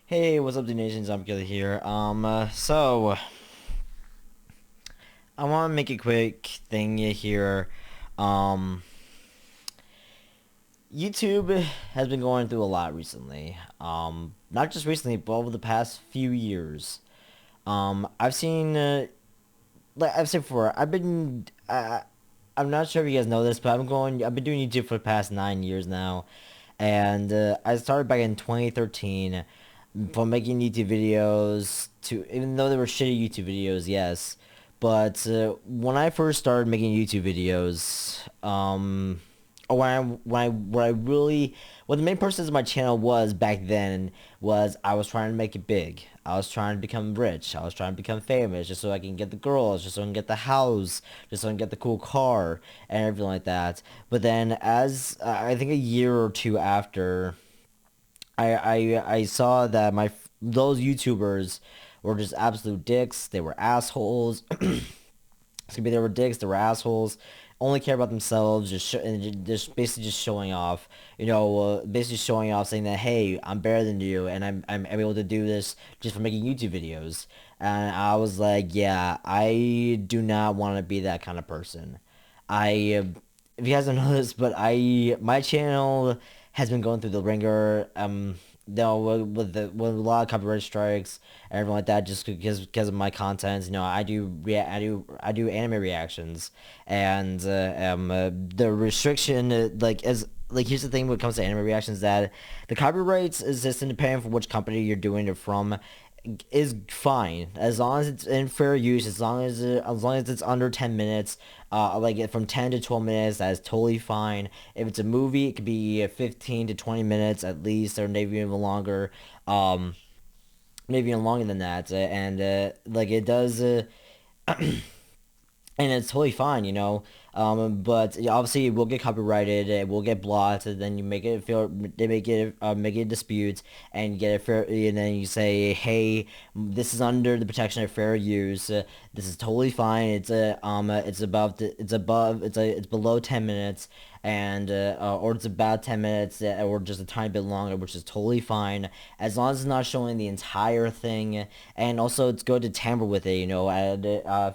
Hey, what's up, D Nations? I'm Gilly here. So I want to make a quick thing here. Um, YouTube has been going through a lot recently. Not just recently, but over the past few years. I've seen, like I've said before, I'm not sure if you guys know this, but I've been doing YouTube for the past 9 years now, and I started back in 2013 from making YouTube videos to, even though they were shitty YouTube videos, yes, but when I first started making YouTube videos, or when I really, what the main purpose of my channel was back then was I was trying to make it big. I was trying to become rich. I was trying to become famous just so I can get the girls, just so I can get the house, just so I can get the cool car and everything like that. But then as I think a year or two after, I saw that those YouTubers were just absolute dicks. They were assholes. Excuse me, they were dicks. They were assholes. Only care about themselves. And just basically just showing off. Basically showing off, saying that hey, I'm better than you, and I'm able to do this just for making YouTube videos. And I was like, yeah, I do not want to be that kind of person. I If you guys don't know this, but I my channel has been going through the ringer. With a lot of copyright strikes and everything like that, just because of my content. I do anime reactions, and the restriction here's the thing when it comes to anime reactions, that the copyrights is just independent from which company you're doing it from, is fine as long as it's in fair use, as long as it's under 10 minutes, from 10 to 12 minutes. That is totally fine. If it's a movie, it could be 15 to 20 minutes at least, or maybe even longer. Maybe even longer than that, and like it does and it's totally fine, you know. But obviously, it will get copyrighted. It will get blocked. And then you make it feel they make it a dispute, and you get it fair. And then you say, "Hey, this is under the protection of fair use. This is totally fine. It's below 10 minutes, and or it's about 10 minutes, or just a tiny bit longer, which is totally fine as long as it's not showing the entire thing. And also, it's good to tamper with it.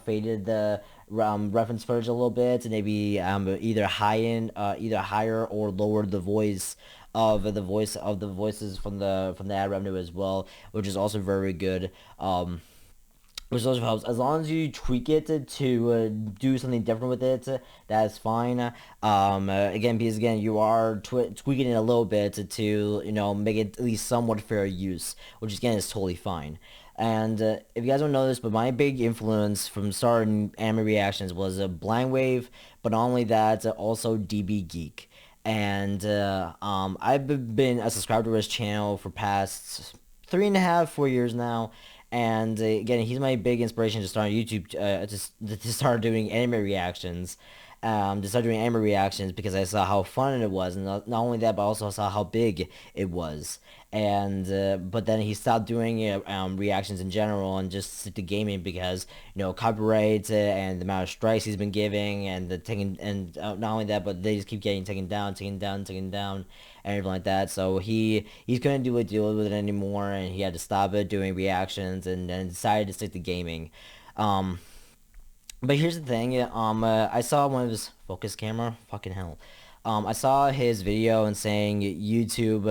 Faded the reference footage a little bit, and maybe either higher or lower the voices from the ad revenue as well, which is also very good. Which also helps as long as you tweak it to do something different with it. That's fine. Again, because again, you are tweaking it a little bit to make it at least somewhat fair use, which again is totally fine. And if you guys don't know this, but my big influence from starting anime reactions was Blind Wave, but not only that, also DB Geek. And I've been a subscriber to his channel for past 3.5, 4 years now. And again, he's my big inspiration to start on YouTube, to start doing anime reactions. To start doing anime reactions because I saw how fun it was, and not only that, but also saw how big it was. And but then he stopped doing reactions in general and just stick to gaming because copyrights and the amount of strikes he's been giving, and the taking, and not only that, but they just keep getting taken down, taken down, taken down, and everything like that. So he couldn't deal with it anymore, and he had to stop it doing reactions, and then decided to stick to gaming. Um, but here's the thing. I saw one of his focus camera. Fucking hell. I saw his video and saying YouTube,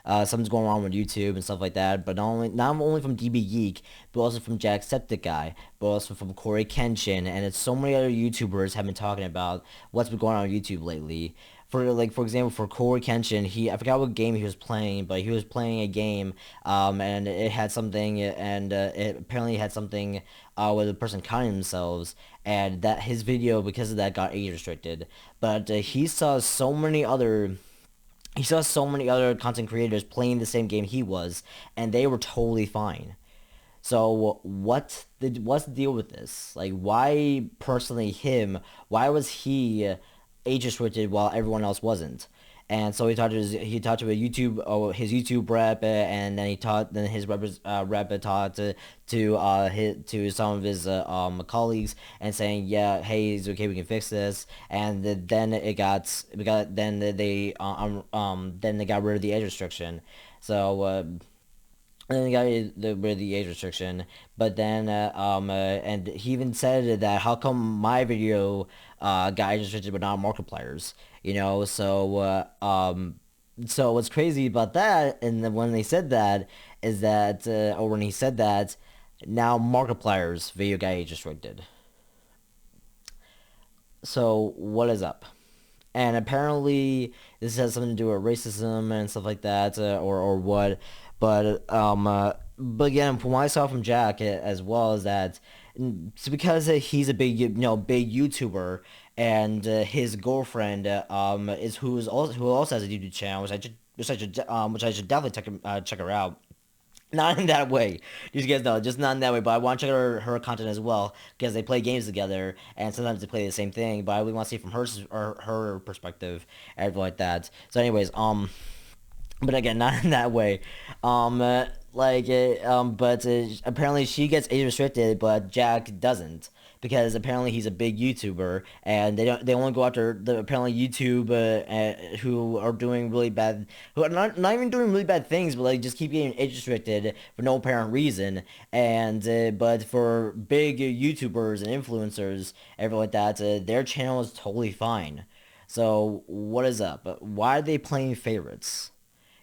something's going wrong with YouTube and stuff like that. But not only from DB Geek, but also from Jacksepticeye, but also from Corey Kenshin, and it's so many other YouTubers have been talking about what's been going on YouTube lately. For example, for Corey Kenshin, I forgot what game he was playing, but he was playing a game, and it had something, and it apparently had something where the person cutting themselves, and that his video, because of that, got age restricted. But he saw so many other content creators playing the same game he was, and they were totally fine. So what's the deal with this? Like, why personally him? Why was he age restricted while everyone else wasn't? And so he talked to a his YouTube rep, and then his rep taught to some of his colleagues, and saying, yeah, hey, it's okay, we can fix this. And then we got then they got rid of the age restriction. So and then he got with the age restriction. But then, and he even said that how come my video got age restricted but not Markiplier's? You know, so what's crazy about that, and then when they said that, is that, or when he said that, now Markiplier's video got age restricted. So what is up? And apparently this has something to do with racism and stuff like that, or what. But again, from what I saw from Jack, as well as that, it's because he's a big YouTuber, and his girlfriend is who also has a YouTube channel, which I should definitely check her out. Not in that way. You guys know, just not in that way. But I want to check out her content as well because they play games together, and sometimes they play the same thing. But I really want to see from her perspective and everything like that. So, anyways, but again, not in that way. But apparently she gets age restricted, but Jack doesn't because apparently he's a big YouTuber, and they only go after the apparently YouTube who are doing really bad, who are not even doing really bad things, but like just keep getting age restricted for no apparent reason. And but for big YouTubers and influencers, everything like that, their channel is totally fine. So what is up? Why are they playing favorites?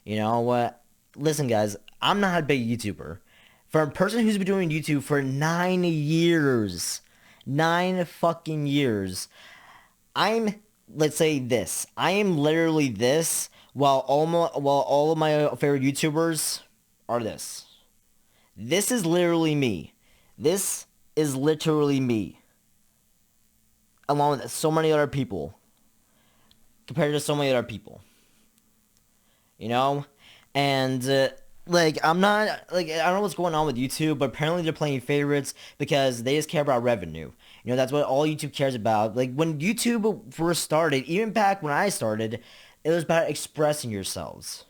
You know what? Listen, guys, I'm not a big YouTuber. For a person who's been doing YouTube for 9 years, 9 fucking years, I'm, let's say this, I am literally this, while all of my favorite YouTubers are this. This is literally me. This is literally me, along with so many other people, compared to so many other people. You know, and like I'm not like I don't know what's going on with YouTube, but apparently they're playing favorites because they just care about revenue. You know, that's what all YouTube cares about. Like when YouTube first started, even back when I started, it was about expressing yourselves.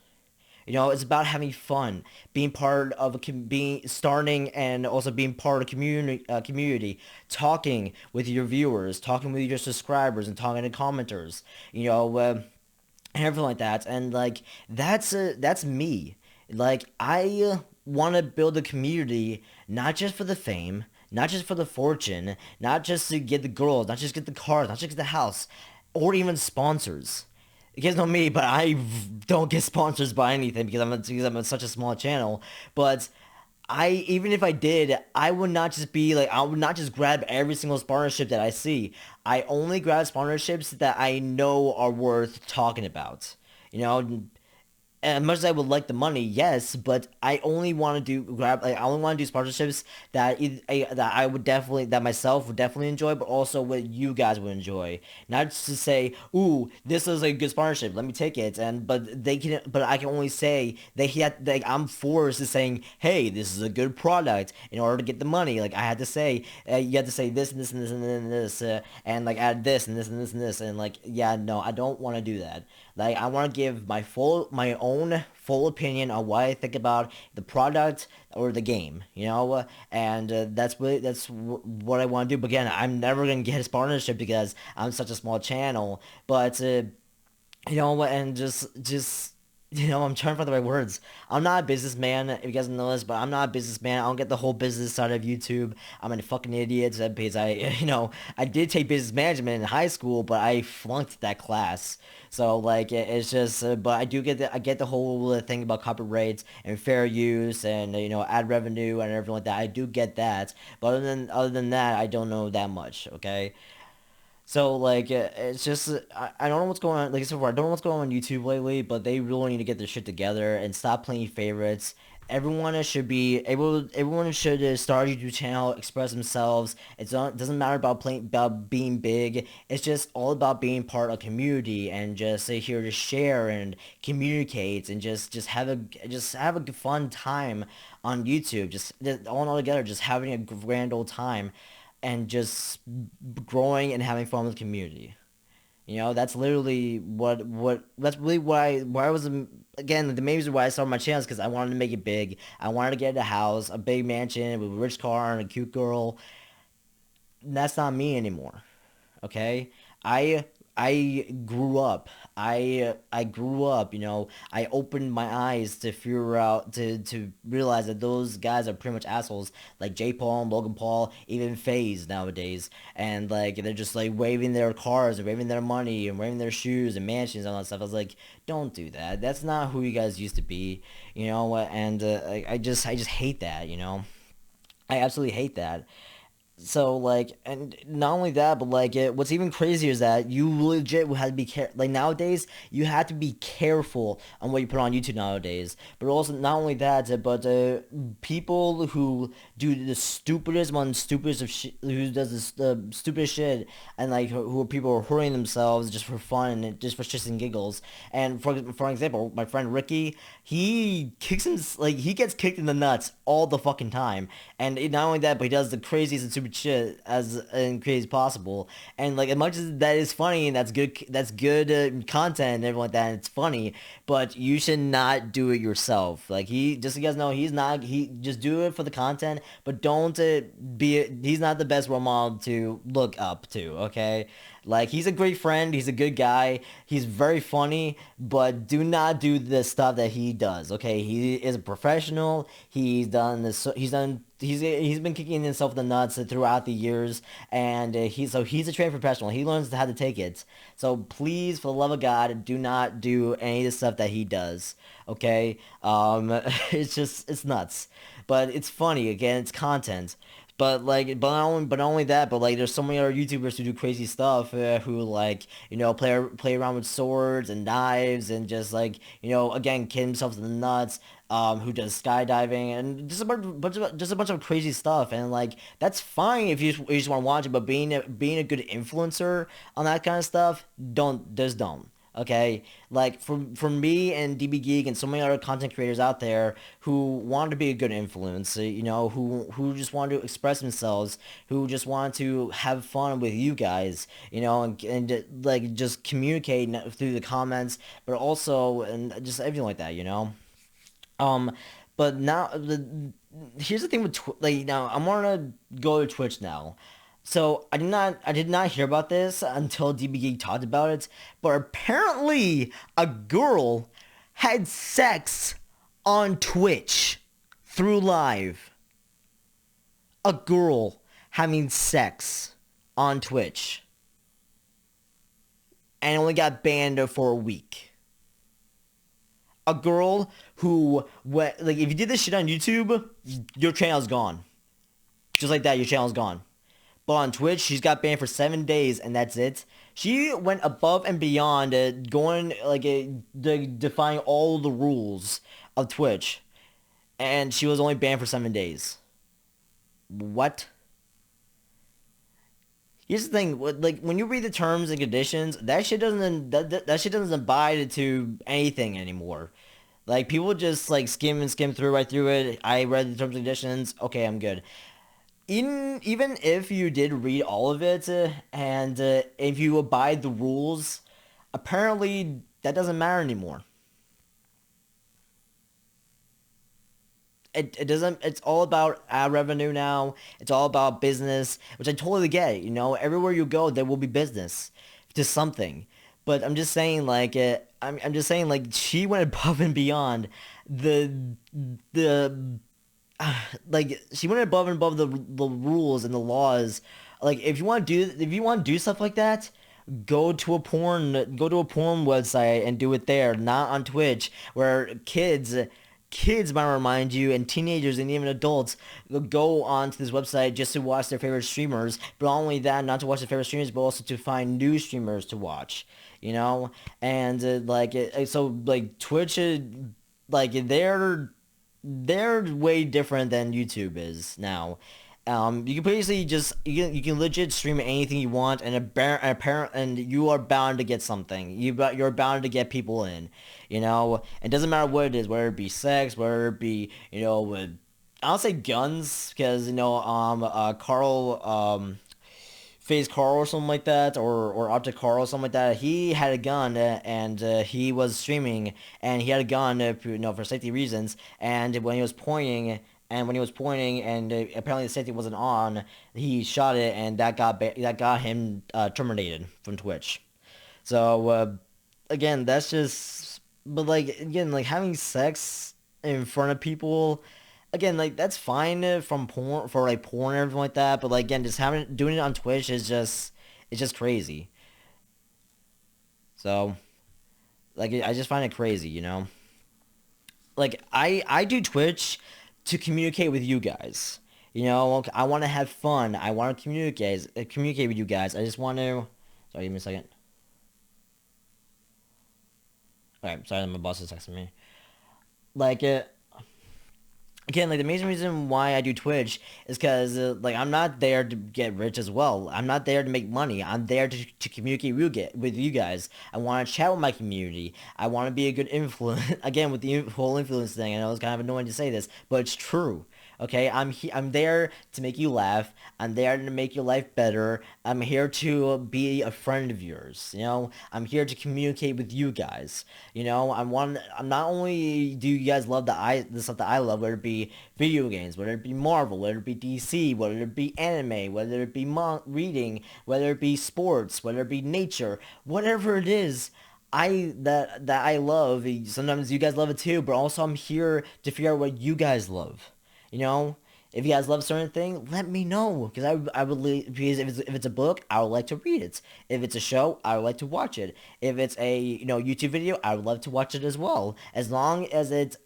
You know, it's about having fun, being part of being starting and also being part of community, talking with your viewers, talking with your subscribers, and talking to commenters. You know, and everything like that. And like that's me. Like I want to build a community not just for the fame, not just for the fortune, not just to get the girls, not just get the cars, not just get the house, or even sponsors. You guys know me, but I don't get sponsors by anything because I'm such a small channel. But I even if I did, I would not just be like I would not just grab every single sponsorship that I see. I only grab sponsorships that I know are worth talking about. You know, as much as I would like the money, yes, but I only want to I only want to do sponsorships that I would definitely that myself would definitely enjoy, but also what you guys would enjoy. Not just to say, "Ooh, this is a good sponsorship. Let me take it." But I can only say like I'm forced to saying, "Hey, this is a good product." In order to get the money, like I had to say, you had to say this and this and this and this, and like add this and this and this and this, and like yeah, no, I don't want to do that. Like I want to give my own full opinion on what I think about the product or the game, you know, and what I want to do. But again, I'm never gonna get a sponsorship because I'm such a small channel. But you know what, and just you know, I'm trying to find the right words. I'm not a businessman, if you guys know this, but I'm not a businessman. I don't get the whole business side of YouTube. I'm a fucking idiot because I did take business management in high school, but I flunked that class. So like it's just, but I get the whole thing about copyrights and fair use and ad revenue and everything like that. I do get that, but other than that, I don't know that much. Okay. So like it's just I don't know what's going on. Like I said before, I don't know what's going on YouTube lately, but they really need to get their shit together and stop playing favorites. Everyone should start a YouTube channel, express themselves. It doesn't matter about being big. It's just all about being part of a community and just here to share and communicate and just have a fun time on YouTube. Just all together, just having a grand old time and just growing and having fun with the community. You know, that's literally what that's really why I was again the main reason why I started my channel is because I wanted to make it big. I wanted to get a house, a big mansion with a rich car and a cute girl. That's not me anymore. Okay, I I grew up. I grew up. You know, I opened my eyes to figure out to realize that those guys are pretty much assholes. Like Jay Paul and Logan Paul, even FaZe nowadays, and like they're just like waving their cars and waving their money and waving their shoes and mansions and all that stuff. I was like, don't do that. That's not who you guys used to be. You know, and I just hate that. You know, I absolutely hate that. So like, and not only that, but like, what's even crazier is that you legit will have to be like nowadays you have to be careful on what you put on YouTube nowadays. But also not only that, but people who do the stupidest one, stupidest of shit, who does this the stupidest shit, and like who are people are hurting themselves just for fun, and just for shits and giggles. And for example, my friend Ricky, he gets kicked in the nuts all the fucking time, and not only that, but he does the craziest and stupid shit as and crazy as possible. And like as much as that is funny and that's good content and everything like that, and it's funny, but you should not do it yourself. Like just so you guys know, he just do it for the content, but don't he's not the best role model to look up to. Okay, like he's a great friend, he's a good guy, he's very funny, but do not do the stuff that he does. Okay, he is a professional. He's done this. He's been kicking himself in the nuts throughout the years, and he's a trained professional. He learns how to take it. So please, for the love of God, do not do any of the stuff that he does. Okay, it's nuts, but it's funny. Again, it's content. But not only that, but like there's so many other YouTubers who do crazy stuff, who like play around with swords and knives and just like again kid themselves in the nuts. Who does skydiving and just a bunch of crazy stuff, and like that's fine if you just want to watch it, but being a good influencer on that kind of stuff, don't. Okay, like for me and DB Geek and so many other content creators out there who want to be a good influence, who just want to express themselves, who just want to have fun with you guys, and like just communicate through the comments, but also and just everything like that, um, but now here's the thing with like now I'm gonna go to Twitch now. So I did not hear about this until DB Geek talked about it, but apparently a girl had sex on Twitch through live. A girl having sex on Twitch and only got banned for a week. A girl who like if you did this shit on YouTube, your channel's gone. Just like that, your channel's gone. But on Twitch, she's got banned for 7 days, and that's it. She went above and beyond, going like defying all the rules of Twitch, and she was only banned for 7 days. What? Here's the thing, like when you read the terms and conditions, that shit doesn't abide to anything anymore. Like people just like skim through right through it. I read the terms and conditions. Okay, I'm good. Even if you did read all of it, and if you abide the rules, apparently that doesn't matter anymore. It doesn't. It's all about ad revenue now. It's all about business, which I totally get. Everywhere you go, there will be business to something. But I'm just saying, like, I'm just saying, like, she went above and beyond the the like she went above and above the rules and the laws. Like if you want to do stuff like that, go to a porn website and do it there, not on Twitch where kids might remind you, and teenagers and even adults go onto this website just to watch their favorite streamers. But not only that, not to watch their favorite streamers, but also to find new streamers to watch. And so like Twitch, like they're way different than YouTube is now. You can basically you can legit stream anything you want, and apparent and you are bound to get something. You're bound to get people in. It doesn't matter what it is, whether it be sex, whether it be with I don't say guns because Carl FaZe Carl or something like that, or Optic Carl or something like that. He had a gun, and he was streaming, and he had a gun, for safety reasons. And when he was pointing, and apparently the safety wasn't on, he shot it, and that got him terminated from Twitch. So again, that's just. But like again, like having sex in front of people, again, like that's fine from porn for like porn and everything like that. But like again, just having doing it on Twitch is just it's just crazy. So like I just find it crazy, you know. Like I do Twitch to communicate with you guys. You know, I want to have fun. I want to communicate with you guys. I just want to. Sorry, give me a second. Okay, sorry, my boss is texting me. Like, again, like the main reason why I do Twitch is because like I'm not there to get rich as well. I'm not there to make money. I'm there to communicate with you guys. I want to chat with my community. I want to be a good influence. Again, with the whole influence thing, I know it's kind of annoying to say this, but it's true. Okay, I'm there to make you laugh. I'm there to make your life better. I'm here to be a friend of yours. You know, I'm here to communicate with you guys. You know, I'm not only do you guys love the stuff that I love, whether it be video games, whether it be Marvel, whether it be DC, whether it be anime, whether it be reading, whether it be sports, whether it be nature, whatever it is. That I love. Sometimes you guys love it too, but also I'm here to figure out what you guys love. You know, if you guys love a certain thing, let me know because I would because if it's a book, I would like to read it. If it's a show, I would like to watch it. If it's a YouTube video, I would love to watch it as well. As long as it's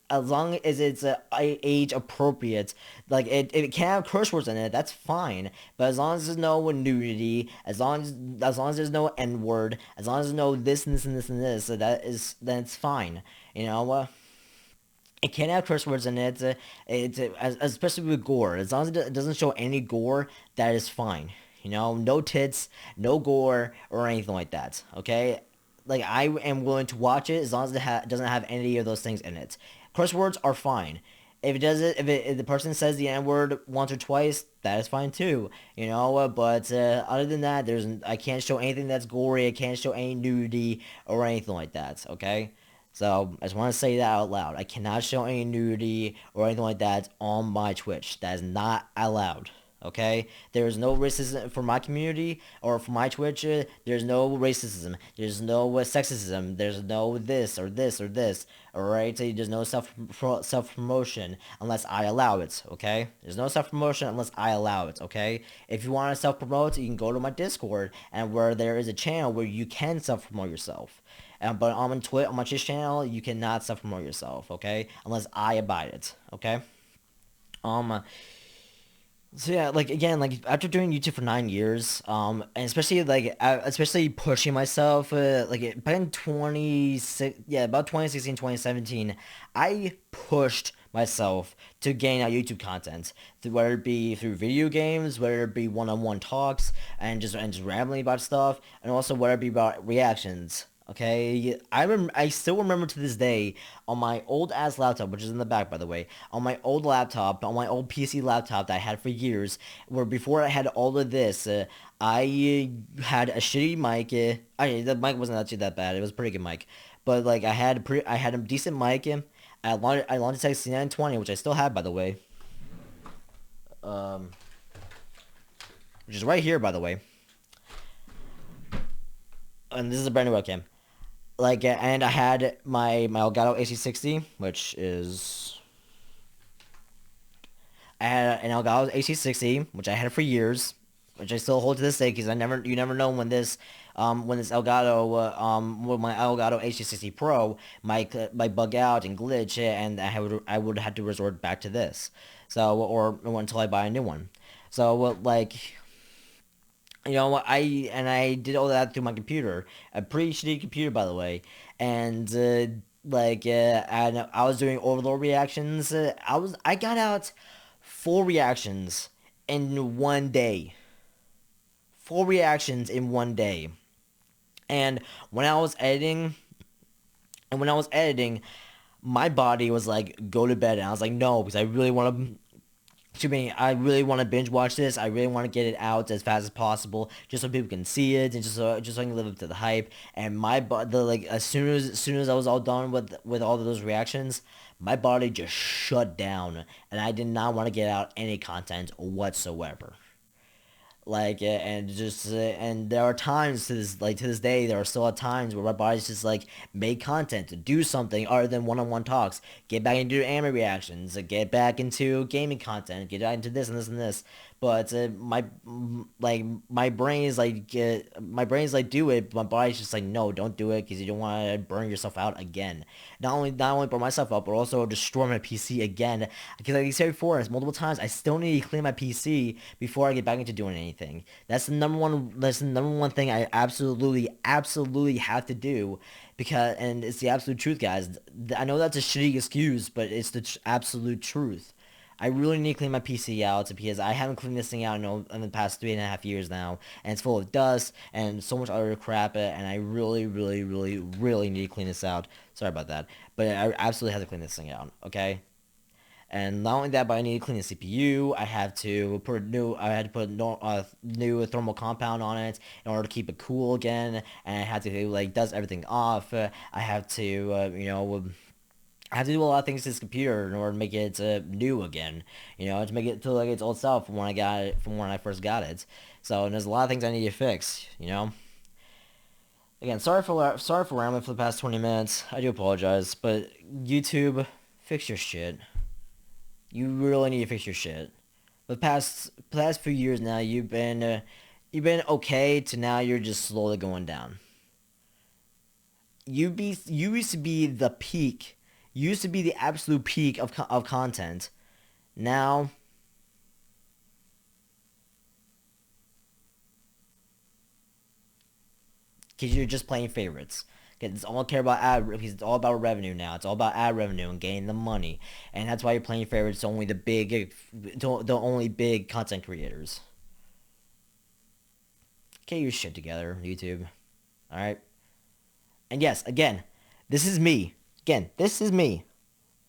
age appropriate, like if it can't have curse words in it, that's fine. But as long as there's no nudity, as long as there's no N word, as long as there's no this and this and this and this, so then it's fine. You know. It can't have curse words in it. Especially with gore. As long as it doesn't show any gore, that is fine. You know, no tits, no gore, or anything like that. Okay, like I am willing to watch it as long as doesn't have any of those things in it. Curse words are fine. If it does it, if the person says the N word once or twice, that is fine too. You know, but other than that, I can't show anything that's gory. I can't show any nudity or anything like that. Okay. So I just want to say that out loud. I cannot show any nudity or anything like that on my Twitch. That is not allowed. Okay, there is no racism for my community or for my Twitch. There's no racism. There's no sexism. There's no this or this or this. All right, so there's no self promotion unless I allow it. Okay, there's no self promotion unless I allow it. Okay, if you want to self promote, you can go to my Discord and where there is a channel where you can self promote yourself. But on my Twitch channel, you cannot self promote yourself, okay? Unless I abide it, okay? Um, so yeah, like again, like after doing YouTube for 9 years, and especially pushing myself, back in 26, yeah, about 2016, 2017, I pushed myself to gain out YouTube content, whether it be through video games, whether it be one-on-one talks, and just rambling about stuff, and also whether it be about reactions. Okay, I still remember to this day on my old ass laptop, which is in the back by the way, on my old PC laptop that I had for years, where before I had all of this, I had a shitty mic. The mic wasn't actually that bad. It was a pretty good mic, but like I had a decent mic. I Logitech C920, which I still have by the way, um, which is right here by the way, and this is a brand new webcam. And I had my Elgato AC60, which is I had an Elgato AC60, which I had for years, which I still hold to this day because you never know when this when my Elgato AC60 Pro might bug out and glitch, and I would have to resort back to this, or until I buy a new one. So I did all that through my computer, a pretty shitty computer by the way, and and I was doing overload reactions. I got out 4 reactions in one day, 4 reactions in one day, and when I was editing, and when I was editing, my body was like, go to bed, and I was like, no, because I really want I really want to binge watch this. I really want to get it out as fast as possible, just so people can see it, and just so I can live up to the hype. And as soon as I was all done with all of those reactions, my body just shut down, and I did not want to get out any content whatsoever. And just and there are times to this day there are still at times where my body's just like make content to do something other than one-on-one talks, get back into anime reactions, get back into gaming content, get back into this and this and this. But my brain is my brain is like do it, but my body's just like no, don't do it because you don't want to burn yourself out again. Not only burn myself out, but also destroy my PC again. Because like I said before, multiple times, I still need to clean my PC before I get back into doing anything. That's the number one. That's the number one thing I absolutely have to do, because and it's the absolute truth, guys. I know that's a shitty excuse, but it's the absolute truth. I really need to clean my PC out because I haven't cleaned this thing out in the past 3.5 years now, and it's full of dust and so much other crap, and I really need to clean this out. Sorry about that, but I absolutely have to clean this thing out, okay? And not only that, but I need to clean the CPU. I had to put no, new thermal compound on it in order to keep it cool again, and I had to like dust everything off. I have to, I have to do a lot of things to this computer in order to make it new again. To make it to like its old self from when I got it, from when I first got it. So and there's a lot of things I need to fix. Again, sorry for rambling for the past 20 minutes. I do apologize, but YouTube, fix your shit. You really need to fix your shit. The past few years now, you've been okay to now you're just slowly going down. You used to be the peak. You used to be the absolute peak of content. Now, because you're just playing favorites. 'Cause it's all care about because it's all about revenue now. It's all about ad revenue and getting the money, and that's why you're playing favorites. Only the only big content creators. Get your shit together, YouTube. All right. And yes, again, this is me. Again, this is me.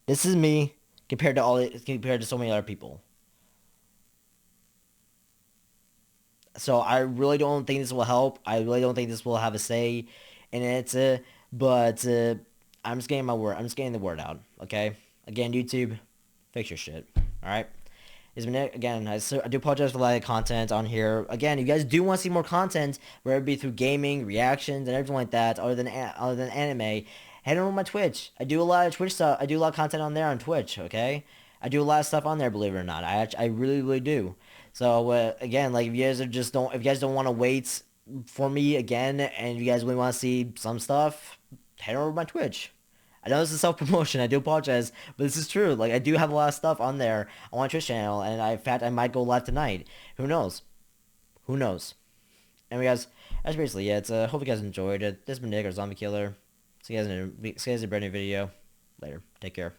This is me compared to so many other people. So I really don't think this will help. I really don't think this will have a say in it. But I'm just getting my word. I'm just getting the word out. Okay. Again, YouTube, fix your shit. All right. It's been it. Again, I do apologize for the lack of content on here. Again, you guys do want to see more content, whether it be through gaming, reactions, and everything like that, other than anime. Head over to my Twitch. I do a lot of Twitch stuff. I do a lot of content on there on Twitch. Okay, I do a lot of stuff on there. Believe it or not, I really do. So again, like if you guys don't want to wait for me again, and if you guys really want to see some stuff, head over to my Twitch. I know this is self promotion. I do apologize, but this is true. Like I do have a lot of stuff on there on my Twitch channel, and in fact I might go live tonight. Who knows? Who knows? And guys, that's basically it. Hope you guys enjoyed it. This has been Nick, or Zombie Killer. See you guys in a brand new video. Later. Take care.